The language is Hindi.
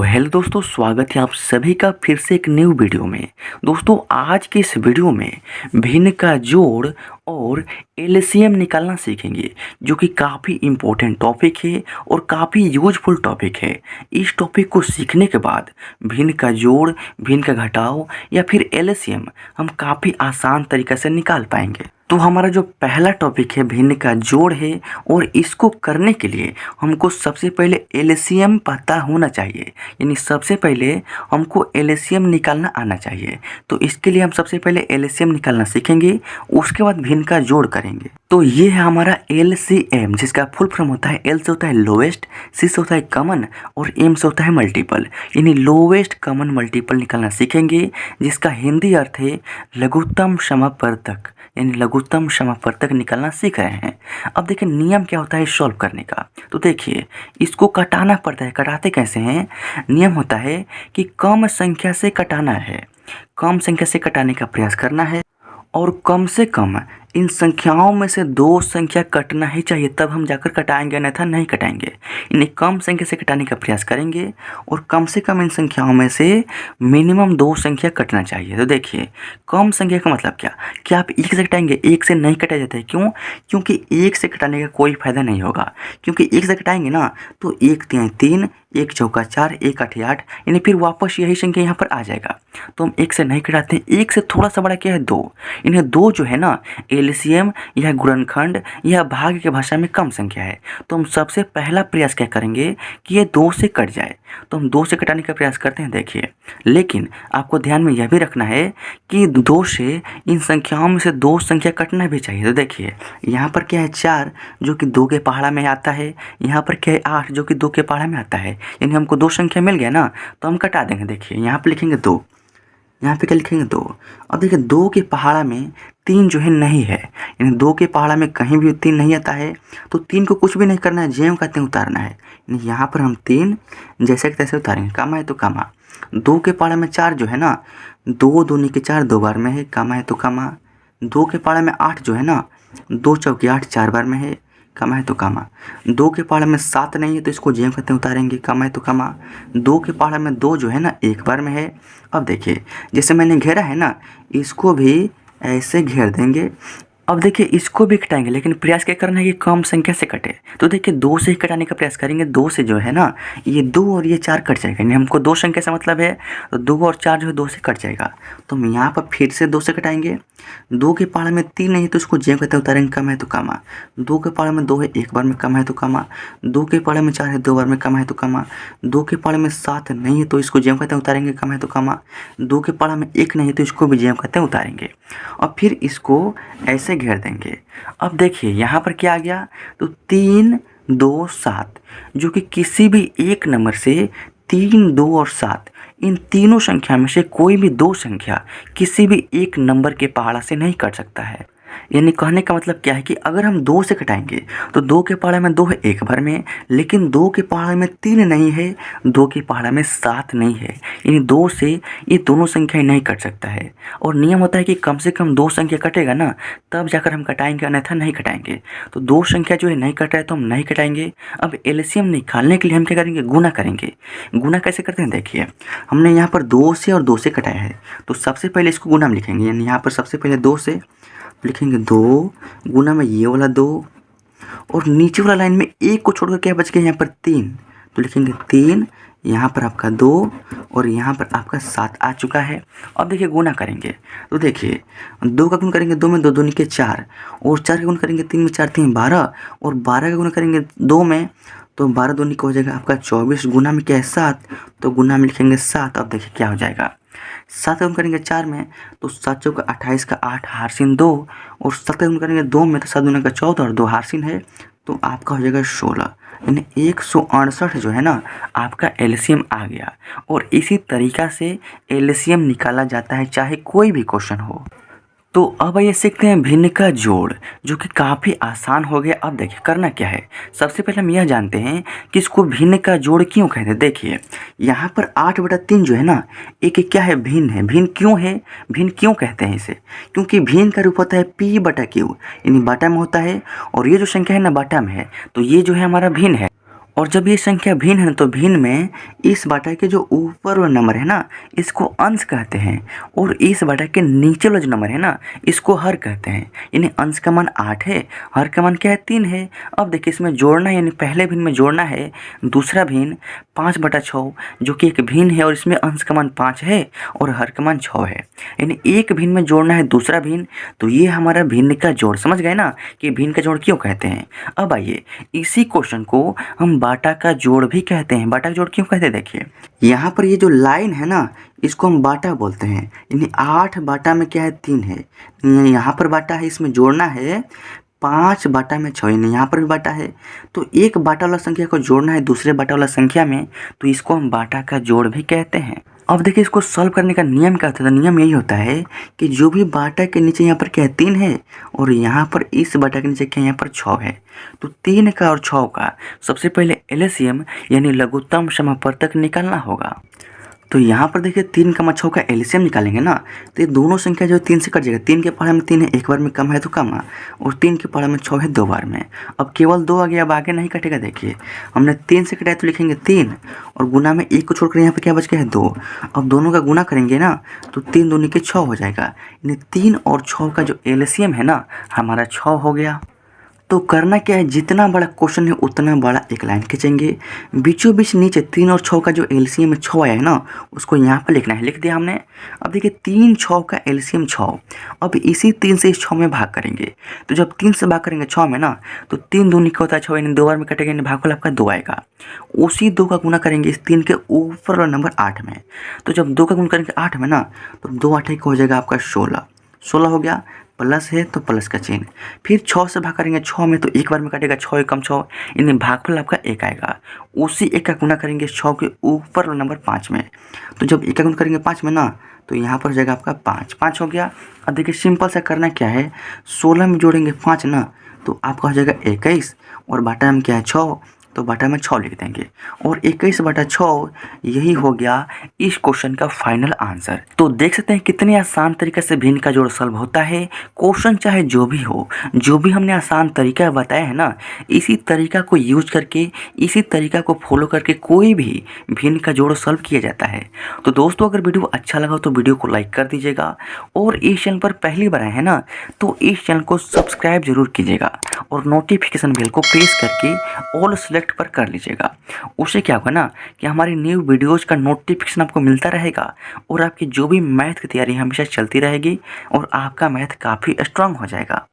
तो हेलो दोस्तों, स्वागत है आप सभी का फिर से एक न्यू वीडियो में। दोस्तों आज के इस वीडियो में भिन्न का जोड़ और एलसीएम निकालना सीखेंगे, जो कि काफ़ी इम्पोर्टेंट टॉपिक है और काफ़ी यूजफुल टॉपिक है। इस टॉपिक को सीखने के बाद भिन्न का जोड़, भिन्न का घटाव या फिर एलसीएम हम काफ़ी आसान तरीके से निकाल पाएंगे। तो हमारा जो पहला टॉपिक है भिन्न का जोड़ है, और इसको करने के लिए हमको सबसे पहले एलसीएम पता होना चाहिए, यानी सबसे पहले हमको एलसीएम निकालना आना चाहिए। तो इसके लिए हम सबसे पहले एलसीएम निकालना सीखेंगे, उसके बाद भिन्न का जोड़ करेंगे। तो ये है हमारा एलसीएम, जिसका फुल फॉर्म होता है एल से होता है लोवेस्ट, सी से होता है कॉमन और एम से होता है मल्टीपल, यानी लोवेस्ट कॉमन मल्टीपल निकालना सीखेंगे, जिसका हिंदी अर्थ है लघुत्तम समापवर्तक, यानी लघुत्तम समापवर्तक निकालना सीख रहे हैं। अब देखिए नियम क्या होता है सॉल्व करने का। तो देखिए इसको कटाना पड़ता है। कटाते कैसे हैं? नियम होता है कि कम संख्या से कटाना है, कम संख्या से कटाने का प्रयास करना है, और कम से कम इन संख्याओं में से दो संख्या कटना ही चाहिए, तब हम जाकर कटाएंगे, अन्यथा नहीं कटाएंगे। इन्हें कम संख्या से कटाने का प्रयास करेंगे और कम से कम इन संख्याओं में से मिनिमम दो संख्या कटना चाहिए। तो देखिए कम संख्या का मतलब क्या आप एक से कटाएंगे? एक से नहीं कटा जाता है। क्यों? क्योंकि एक से कटाने का कोई फायदा नहीं होगा, क्योंकि एक से कटाएंगे ना तो एक तिहाई तीन, एक चौका चार, एक आठ आठ, यानी फिर वापस यही संख्या यहाँ पर आ जाएगा। तो हम एक से नहीं कटाते हैं। एक से थोड़ा सा बड़ा क्या है? दो। इन्हें दो जो है ना एलसीएम या गुणनखंड या भाग की भाषा में कम संख्या है। तो हम सबसे पहला प्रयास क्या करेंगे कि ये दो से कट जाए। तो हम दो से कटाने का प्रयास करते हैं। देखिए लेकिन आपको ध्यान में यह भी रखना है कि दो से इन संख्याओं में से दो संख्या कटना भी चाहिए। तो देखिए यहाँ पर क्या है? चार, जो कि दो के पहाड़ा में आता है। यहाँ पर क्या है? आठ, जो कि दो के पहाड़ा में आता है। यानी हमको दो संख्या मिल गया ना, तो हम कटा देंगे। देखिए यहाँ पर लिखेंगे दो, यहाँ पे क्या लिखेंगे? दो। अब देखिए दो के पहाड़ा में तीन जो है नहीं है, यानी दो के पहाड़ा में कहीं भी तीन नहीं आता है। तो तीन को कुछ भी नहीं करना है, ज्यों कहते हैं उतारना है। यानी यहाँ पर हम तीन जैसे कि तैसे उतारेंगे। कामा है तो कामा। दो के पहाड़ा में चार जो है ना, दो दूनी के चार दो बार में है, कामा है तो कामा। दो के पहाड़ा में आठ जो है ना, दो चौकी आठ चार बार में है, कामा है तो कामा। दो के पहाड़ा में सात नहीं है, तो इसको ज्यों कहते हैं उतारेंगे, कामा है तो कामा। दो के पहाड़ा में दो जो है ना एक बार में है। अब देखिए जैसे मैंने घेरा है ना, इसको भी ऐसे घेर देंगे। अब देखिए इसको भी कटाएंगे, लेकिन प्रयास क्या करना है कि कम संख्या से कटे। तो देखिए दो से ही कटाने का प्रयास करेंगे। दो से जो है ना ये दो और ये चार कट जाएगा, यानी हमको दो संख्या से मतलब है, तो दो और चार जो है दो से कट जाएगा। तो हम यहाँ पर फिर से दो से कटाएंगे। दो के पहाड़ा में तीन नहीं है, तो इसको ज्यों कहते हैं उतारेंगे, कम है तो कामा। दो के पहाड़ा में दो है, एक बार में कम है तो कामा। दो के पहाड़ा में चार है, दो बार में कम है तो कामा। दो के पहाड़ा में सात नहीं है, तो इसको ज्यों कहते हैं उतारेंगे, कम है तो कामा। दो के पहाड़ा में एक नहीं है, तो इसको भी ज्यों कहते हैं उतारेंगे, और फिर इसको ऐसे घेर देंगे। अब देखिए यहाँ पर क्या आ गया? तो तीन दो सात, जो कि किसी भी एक नंबर से तीन, दो और सात, इन तीनों संख्या में से कोई भी दो संख्या किसी भी एक नंबर के पहाड़ा से नहीं कट सकता है। यानी कहने का मतलब क्या है कि अगर हम दो से कटाएंगे तो दो के पहाड़ा में दो है एक बार में, लेकिन दो के पहाड़ा में तीन नहीं है, दो के पहाड़ा में सात नहीं है, यानी दो से ये दोनों संख्या नहीं कट सकता है। और नियम होता है कि कम से कम दो संख्या कटेगा ना, तब जाकर हम कटाएंगे, अन्यथा नहीं कटाएंगे। तो दो संख्या जो है नहीं कट रहा है, तो हम नहीं कटाएंगे। अब एलसीएम निकालने के लिए हम क्या करेंगे? गुना करेंगे। गुना कैसे करते हैं? देखिए हमने यहाँ पर दो से और दो से कटाया है, तो सबसे पहले इसको गुना में लिखेंगे। यानी यहाँ पर सबसे पहले दो से लिखेंगे दो, गुना में ये वाला दो, और नीचे वाला लाइन में एक को छोड़कर क्या बच गया? यहाँ पर तीन, तो लिखेंगे तीन, यहाँ पर आपका दो, और यहाँ पर आपका सात आ चुका है। अब देखिए गुना करेंगे। तो देखिए दो का गुण करेंगे दो में, दो दूनी के चार, और चार का गुण करेंगे तीन में, चार तीन बारह, और बारह का गुण करेंगे दो में, तो बारह दूनी का हो जाएगा आपका 24। गुना में क्या है? सात, तो गुना में लिखेंगे सात। अब देखिए क्या हो जाएगा? सात का गुण करेंगे चार में, तो सात चौका 28 का 8 हारसीन दो, और सात का गुण करेंगे दो में, तो सात दूना का 14 और दो हारसीन है, तो आपका हो जाएगा 16। यानी 168 जो है ना आपका एलसीएम आ गया। और इसी तरीक़ा से एलसीएम निकाला जाता है, चाहे कोई भी क्वेश्चन हो। तो अब ये सीखते हैं भिन्न का जोड़, जो कि काफ़ी आसान हो गया। अब देखिए करना क्या है। सबसे पहले हम यह जानते हैं कि इसको भिन्न का जोड़ क्यों कहते हैं। देखिए यहाँ पर 8/3 जो है ना, एक क्या है? भिन्न है। भिन्न क्यों है? भिन्न क्यों कहते हैं इसे? क्योंकि भिन्न का रूप होता है P/Q, यानी बाटा में होता है, और ये जो संख्या है ना बाटा में है, तो ये जो है हमारा भिन्न है। और जब ये संख्या भिन्न है तो भिन्न में इस बटा के जो ऊपर वाला नंबर है ना इसको अंश कहते हैं, और इस बटा के नीचे वाला जो नंबर है ना इसको हर कहते हैं। यानी अंश का मान 8 है, हर का मान क्या है 3 है। अब देखिए इसमें जोड़ना है, यानी पहले भिन्न में जोड़ना है दूसरा भिन्न 5/6 जो कि एक भिन्न है और इसमें अंश का मान 5 है और हर का मान 6 है। यानी एक भिन्न में जोड़ना है दूसरा भिन्न, तो ये हमारा भिन्न का जोड़। समझ गए ना कि भिन्न का जोड़ क्यों कहते हैं। अब आइए इसी क्वेश्चन को हम बाटा का जोड़ भी कहते हैं। बाटा का जोड़ क्यों कहते हैं, देखिए यहाँ पर ये जो लाइन है ना इसको हम बाटा बोलते हैं। यानी 8 बाटा में क्या है 3 है, यहाँ पर बाटा है, इसमें जोड़ना है 5/6, यानी यहाँ पर भी बाटा है। तो एक बाटा वाला संख्या को जोड़ना है दूसरे बाटा वाला संख्या में, तो इसको हम बाटा का जोड़ भी कहते हैं। अब देखिए इसको सॉल्व करने का नियम क्या होता है। तो नियम यही होता है कि जो भी बाटा के नीचे यहाँ पर क्या है 3 है और यहाँ पर इस बाटा के नीचे क्या यहाँ पर 6 है, तो 3 का और 6 का सबसे पहले एलसीएम यानी लघुत्तम समापवर्तक निकालना होगा। तो यहाँ पर देखिए 3 का 6 का एलसीएम निकालेंगे ना, तो ये दोनों संख्या जो 3 से कट जाएगा। 3 के पहाड़े में 3 है, एक बार में कम है तो कम है, और 3 के पहाड़े में 6 है 2 बार में। अब केवल 2 आ गया, अब आगे नहीं कटेगा। देखिए हमने 3 से कटाया तो लिखेंगे 3 और गुना में 1 को छोड़कर यहाँ पर क्या बच गया है 2। अब दोनों का गुना करेंगे ना तो 3 दूनी के 6 हो जाएगा, यानी 3 और 6 का जो एलसीएम है ना हमारा 6 हो गया। तो करना क्या है, जितना बड़ा क्वेश्चन है उतना बड़ा एक लाइन खींचेंगे, बीचों बीच नीचे 3 और 6 का जो एलसीएम 6 आया है ना उसको यहाँ पर लिखना है। लिख दिया हमने। अब देखिए 3 6 का एलसीएम 6, अब इसी 3 से इस 6 में भाग करेंगे। तो जब 3 से भाग करेंगे 6 में ना तो 3 दूनी का होता है 6, यानी 2 बार में कटेगा, यानी भागफल आपका 2 आएगा। उसी 2 का गुना करेंगे इस 3 के ऊपर वाला नंबर 8 में। तो जब 2 का गुना करेंगे 8 में ना तो 2 8 हो जाएगा आपका 16 हो गया, प्लस है तो प्लस का चिन्ह। फिर 6 से भाग करेंगे 6 में तो एक बार में कटेगा 6 कम 6, यानी भागफल आपका 1 आएगा। उसी 1 का गुना करेंगे 6 के ऊपर वाला नंबर 5 में। तो जब 1 का गुना करेंगे 5 में ना तो यहाँ पर हो जाएगा आपका 5 हो गया। अब देखिए सिंपल सा करना क्या है, 16 में जोड़ेंगे 5 ना तो आपका हो जाएगा 21, और बाटा में क्या है 6, तो बाटा में 6 लिख देंगे, और 21/6 यही हो गया इस क्वेश्चन का फाइनल आंसर। तो देख सकते हैं कितने आसान तरीके से भिन्न का जोड़ सॉल्व होता है। क्वेश्चन चाहे जो भी हो, जो भी हमने आसान तरीका बताया है ना, इसी तरीका को यूज करके, इसी तरीका को फॉलो करके कोई भी भिन्न का जोड़ सॉल्व किया जाता है। तो दोस्तों अगर वीडियो अच्छा लगा तो वीडियो को लाइक कर दीजिएगा, और इस चैनल पर पहली बार आए हैं ना तो इस चैनल को सब्सक्राइब जरूर कीजिएगा, और नोटिफिकेशन बेल को प्रेस करके ऑल सेलेक्ट पर कर लीजिएगा। उससे क्या होगा ना कि हमारी न्यू वीडियोज़ का नोटिफिकेशन आपको मिलता रहेगा, और आपकी जो भी मैथ की तैयारी हमेशा चलती रहेगी, और आपका मैथ काफ़ी स्ट्रांग हो जाएगा।